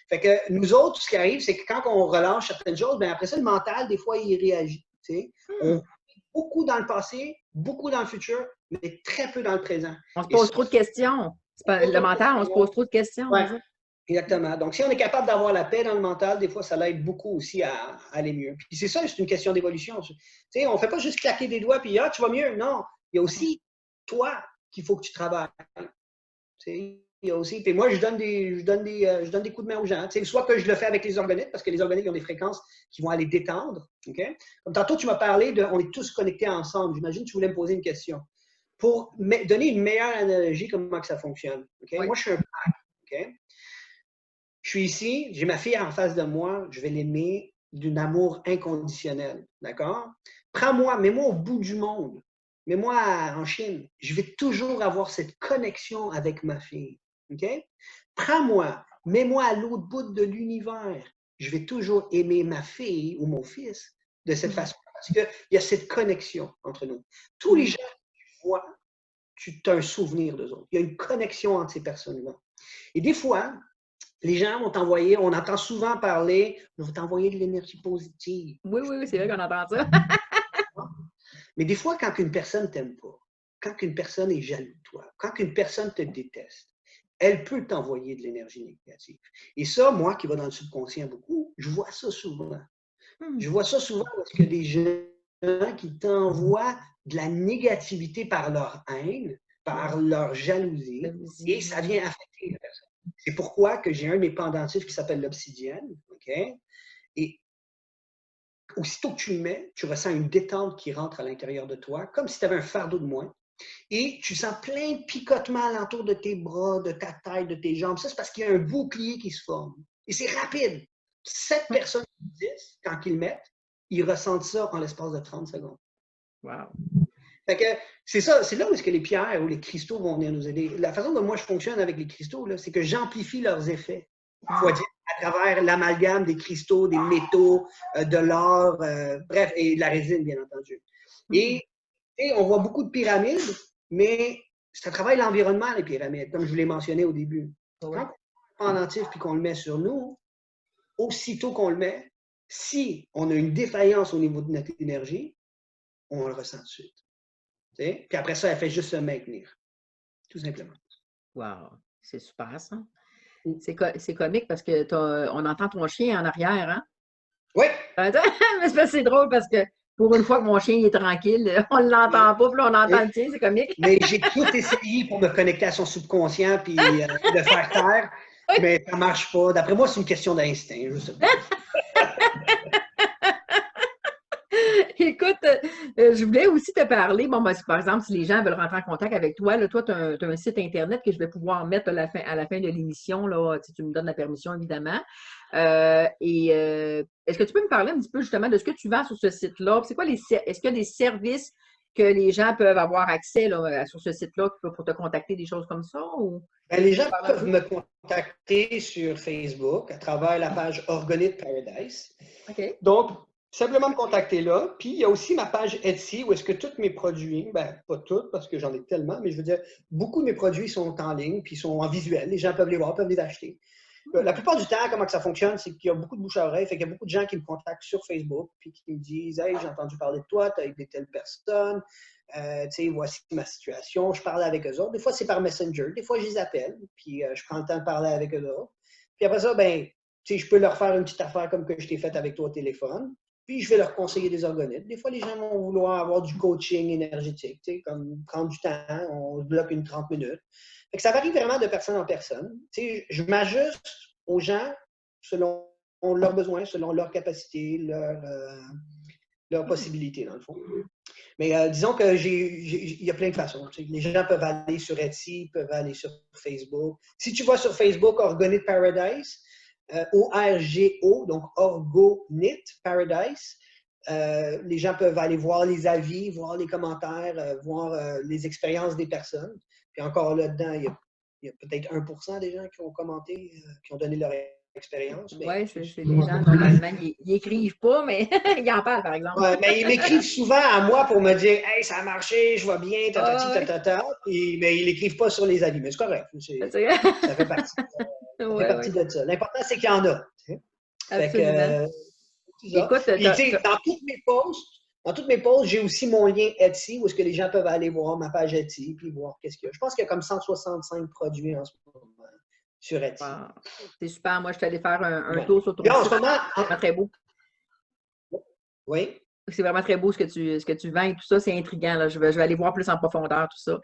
Fait que nous autres, ce qui arrive, c'est que quand on relâche certaines choses, bien après ça, le mental, des fois, il réagit. Tu sais. On Hmm. vit beaucoup dans le passé, beaucoup dans le futur, mais très peu dans le présent. On se Et pose ça, trop de questions. C'est on pas, pose le trop de mental, on se questions. pose trop de questions, Ouais, c'est ça? exactement. Donc, si on est capable d'avoir la paix dans le mental, des fois, ça l'aide beaucoup aussi à aller mieux. Puis c'est ça, c'est une question d'évolution. Tu sais, on ne fait pas juste claquer des doigts puis ah, tu vas mieux. Non, il y a aussi toi qu'il faut que tu travailles. Tu sais, il y a aussi. Puis moi, je donne des coups de main aux gens. Tu sais, soit que je le fais avec les organites, parce que les organites ont des fréquences qui vont aller détendre. Okay? Comme tantôt, tu m'as parlé de on est tous connectés ensemble. J'imagine que tu voulais me poser une question. Pour donner une meilleure analogie, comment que ça fonctionne. Okay? Oui. Moi, je suis un père. Okay? Je suis ici, j'ai ma fille en face de moi, je vais l'aimer d'un amour inconditionnel. D'accord? Prends-moi, mets-moi au bout du monde. Mets-moi en Chine. Je vais toujours avoir cette connexion avec ma fille. OK? Prends-moi, mets-moi à l'autre bout de l'univers. Je vais toujours aimer ma fille ou mon fils de cette Mhm. façon parce qu'il y a cette connexion entre nous. Tous les Mhm. gens que tu vois, tu as un souvenir d'eux autres. Il y a une connexion entre ces personnes-là. Et des fois, les gens vont t'envoyer, on entend souvent parler, on va t'envoyer de l'énergie positive. Oui, oui, oui, c'est vrai qu'on entend ça. Mais des fois, quand une personne ne t'aime pas, quand une personne est jaloux de toi, quand une personne te déteste, elle peut t'envoyer de l'énergie négative. Et ça, moi qui va dans le subconscient beaucoup, je vois ça souvent. Hmm. Je vois ça souvent parce que des gens qui t'envoient de la négativité par leur haine, Ouais. par leur jalousie, et ça Jalousie. vient affecter la personne. C'est pourquoi que j'ai un de mes pendentifs qui s'appelle l'obsidienne, OK? Et aussitôt que tu le mets, tu ressens une détente qui rentre à l'intérieur de toi, comme si tu avais un fardeau de moins. Et tu sens plein de picotements alentour de tes bras, de ta tête, de tes jambes. Ça, c'est parce qu'il y a un bouclier qui se forme. Et c'est rapide. 7 personnes sur 10, quand ils le mettent, ils ressentent ça en l'espace de 30 secondes. Wow. Fait que c'est ça, c'est là où est-ce que les pierres ou les cristaux vont venir nous aider. La façon dont moi je fonctionne avec les cristaux, c'est que j'amplifie leurs effets. Faut dire, à travers l'amalgame des cristaux, des métaux, de l'or, bref, et de la résine, bien entendu. Et on voit beaucoup de pyramides, mais ça travaille l'environnement, les pyramides, comme je vous l'ai mentionné au début. Ouais. Quand on prend un pendentif puis qu'on le met sur nous, aussitôt qu'on le met, si on a une défaillance au niveau de notre énergie, on le ressent tout de suite. T'sais? Puis après ça, elle fait juste se maintenir. Tout simplement. Wow, c'est super ça. C'est comique parce que on entend ton chien en arrière, hein? Oui! Mais c'est drôle parce que pour une fois que mon chien est tranquille, on ne l'entend pas, puis là, on entend le tien, c'est comique. Mais j'ai tout essayé pour me connecter à son subconscient puis le faire taire, mais ça ne marche pas. D'après moi, c'est une question d'instinct, je sais pas. Écoute, je voulais aussi te parler, bon, ben, par exemple, si les gens veulent rentrer en contact avec toi, là, toi, tu as, un site Internet que je vais pouvoir mettre à la fin de l'émission, là, si tu me donnes la permission, évidemment. Est-ce que tu peux me parler un petit peu justement de ce que tu vends sur ce site-là? C'est quoi est-ce qu'il y a des services que les gens peuvent avoir accès là, sur ce site-là pour te contacter, des choses comme ça? Ou... Ben, les gens peuvent me contacter sur Facebook à travers la page Orgonite Paradise. OK. Donc, simplement me contacter là. Puis, il y a aussi ma page Etsy où est-ce que tous mes produits, ben pas tous parce que j'en ai tellement, mais je veux dire, beaucoup de mes produits sont en ligne puis sont en visuel. Les gens peuvent les voir, peuvent les acheter. La plupart du temps, comment que ça fonctionne, c'est qu'il y a beaucoup de bouche à oreille. Fait qu'il y a beaucoup de gens qui me contactent sur Facebook puis qui me disent « Hey, j'ai entendu parler de toi, tu as aidé telle personne. Tu sais, voici ma situation. » Je parle avec eux autres. Des fois, c'est par Messenger. Des fois, je les appelle. Puis, je prends le temps de parler avec eux autres. Puis après ça, ben, tu sais, je peux leur faire une petite affaire comme que je t'ai faite avec toi au téléphone. Puis, je vais leur conseiller des orgonites. Des fois, les gens vont vouloir avoir du coaching énergétique, tu sais, comme prendre du temps. On bloque une 30 minutes. Fait que ça varie vraiment de personne en personne. Tu sais, je m'ajuste aux gens selon leurs besoins, selon leurs capacités, leurs possibilités, dans le fond. Mais disons qu'il y a plein de façons. Tu sais. Les gens peuvent aller sur Etsy, peuvent aller sur Facebook. Si tu vas sur Facebook, Orgonite Paradise, O-R-G-O, donc Orgonite Paradise, les gens peuvent aller voir les avis, voir les commentaires, voir les expériences des personnes. Puis encore là-dedans, il y a peut-être 1% des gens qui ont commenté, qui ont donné leur expérience. Oui, c'est les gens, normalement, ils écrivent pas, mais ils en parlent, par exemple. Ouais, mais ils m'écrivent souvent à moi pour me dire « Hey, ça a marché, je vois bien, ta. » Mais ils l'écrivent pas sur les avis. Mais c'est correct. Ça fait partie, de ça. L'important, c'est qu'il y en a. Absolument. Écoute, puis, dans toutes mes posts, j'ai aussi mon lien Etsy où est-ce que les gens peuvent aller voir ma page Etsy puis voir qu'est-ce qu'il y a. Je pense qu'il y a comme 165 produits en ce moment sur Etsy. Wow. C'est super. Moi, je suis allée faire un tour sur ton site. En ce moment, c'est vraiment très beau. Oui. C'est vraiment très beau ce que tu vends et tout ça. C'est intriguant. Là. Je vais aller voir plus en profondeur tout ça.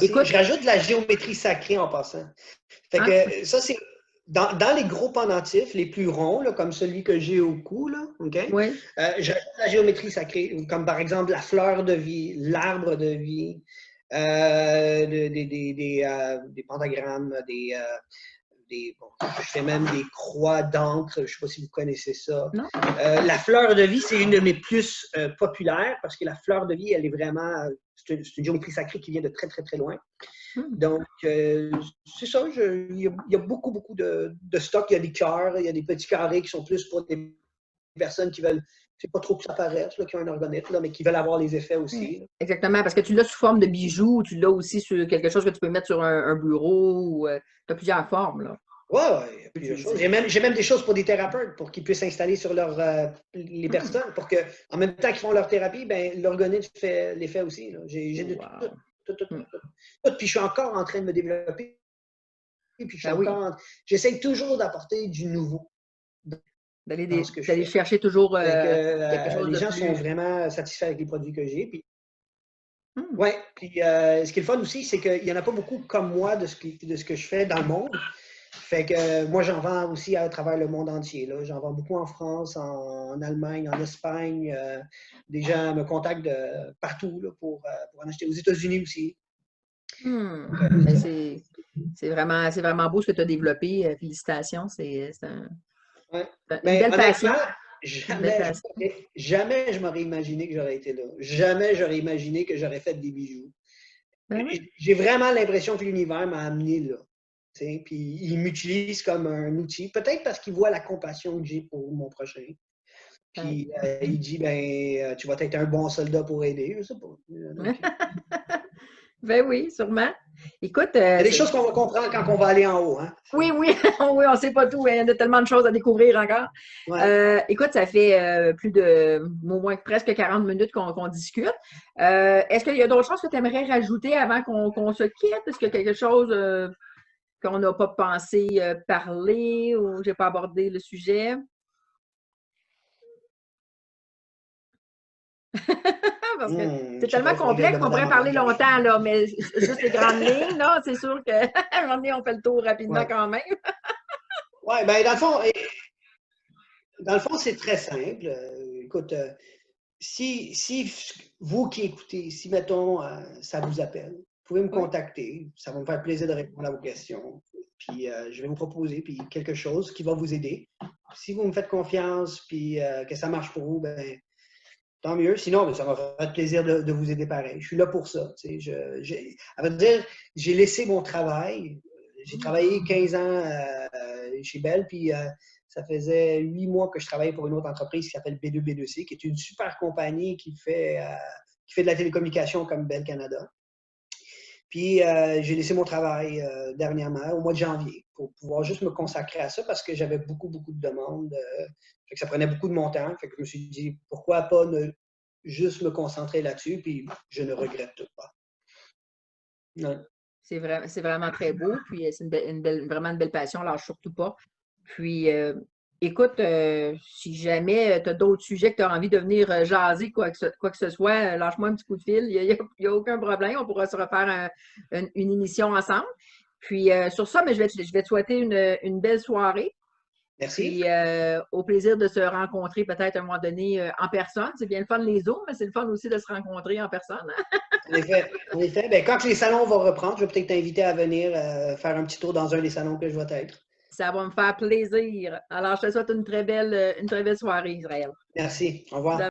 Écoute, je rajoute de la géométrie sacrée en passant. Fait que ça, c'est dans les gros pendentifs, les plus ronds, là, comme celui que j'ai au cou, là, okay? Oui. Je rajoute de la géométrie sacrée, comme par exemple la fleur de vie, l'arbre de vie, des pentagrammes, je fais même des croix d'encre, je ne sais pas si vous connaissez ça. Non. La fleur de vie, c'est une de mes plus populaires parce que la fleur de vie, elle est vraiment, c'est une géométrie sacrée qui vient de très, très, très loin. Donc, c'est ça, il y a beaucoup, beaucoup de stock. Il y a des cœurs, il y a des petits carrés qui sont plus pour des personnes qui veulent, c'est pas trop que ça paraisse, là, qui ont un orgonite, là, mais qui veulent avoir les effets aussi. Là. Exactement, parce que tu l'as sous forme de bijoux, tu l'as aussi sur quelque chose que tu peux mettre sur un bureau, tu as plusieurs formes. Là. Oui, il y a plusieurs choses. J'ai même des choses pour des thérapeutes, pour qu'ils puissent s'installer sur les personnes, pour qu'en même temps qu'ils font leur thérapie, ben, l'orgonite fait l'effet aussi. Là. J'ai de tout. Puis je suis encore en train de me développer. Puis j'essaie toujours d'apporter du nouveau. D'aller chercher toujours quelque chose les gens plus... sont vraiment satisfaits avec les produits que j'ai. Puis, oui, puis ce qui est le fun aussi, c'est qu'il n'y en a pas beaucoup comme moi de ce que je fais dans le monde. Fait que moi, j'en vends aussi à travers le monde entier. J'en vends beaucoup en France, en Allemagne, en Espagne. Des gens me contactent de partout là, pour en acheter. Aux États-Unis aussi. Ben, c'est vraiment beau ce que tu as développé. Félicitations. Ouais. Une Mais belle passion. honnêtement, Une belle jamais, passion. jamais je m'aurais imaginé que j'aurais été là. Jamais j'aurais imaginé que j'aurais fait des bijoux. Ben oui. J'ai vraiment l'impression que l'univers m'a amené là. Puis il m'utilise comme un outil, peut-être parce qu'il voit la compassion que j'ai pour mon prochain. Puis il dit, ben, tu vas être un bon soldat pour aider, je sais pas. Donc, Ben oui, sûrement. Écoute, il y a des choses qu'on va comprendre quand on va aller en haut. Hein? oui, oui, oui, on ne sait pas tout. Il y a tellement de choses à découvrir encore. Ouais. Écoute, ça fait plus de, au moins presque 40 minutes qu'on discute. Est-ce qu'il y a d'autres choses que tu aimerais rajouter avant qu'on se quitte? Est-ce qu'il y a quelque chose qu'on n'a pas pensé parler ou j'ai pas abordé le sujet? Parce que c'est Je sais tellement pas, il faudrait que je complexe qu'on demande à pourrait ma parler blonde. longtemps, là, mais juste les grandes lignes, là, c'est sûr qu'à un moment donné, on fait le tour rapidement Ouais. quand même. Ouais, ben, dans le fond, c'est très simple. Écoute, si vous qui écoutez, si, mettons, ça vous appelle, vous pouvez me Oui. contacter. Ça va me faire plaisir de répondre à vos questions. Puis, je vais vous proposer puis quelque chose qui va vous aider. Si vous me faites confiance puis que ça marche pour vous, ben, tant mieux. Sinon, ben, ça m'a fait plaisir de vous aider pareil. Je suis là pour ça. À vrai dire, j'ai laissé mon travail. J'ai travaillé 15 ans chez Bell, puis ça faisait 8 mois que je travaillais pour une autre entreprise qui s'appelle B2B2C, qui est une super compagnie qui fait de la télécommunication comme Bell Canada. Puis j'ai laissé mon travail dernièrement, au mois de janvier, pour pouvoir juste me consacrer à ça parce que j'avais beaucoup, beaucoup de demandes. Fait que ça prenait beaucoup de mon temps. Fait que je me suis dit, pourquoi pas ne juste me concentrer là-dessus, puis je ne regrette pas. Non. C'est vraiment très beau, puis c'est vraiment une belle passion, lâche surtout pas. Puis, écoute, si jamais tu as d'autres sujets que tu as envie de venir jaser, quoi que ce soit, lâche-moi un petit coup de fil, il y a aucun problème, on pourra se refaire une émission ensemble. Puis, sur ça, mais je vais te souhaiter une belle soirée. Merci. Puis, au plaisir de se rencontrer peut-être à un moment donné en personne. C'est bien le fun les Zooms, mais c'est le fun aussi de se rencontrer en personne. En effet. En effet. Ben, quand les salons vont reprendre, je vais peut-être t'inviter à venir faire un petit tour dans un des salons que je vais être. Ça va me faire plaisir. Alors, je te souhaite une très belle soirée, Israël. Merci. Au revoir.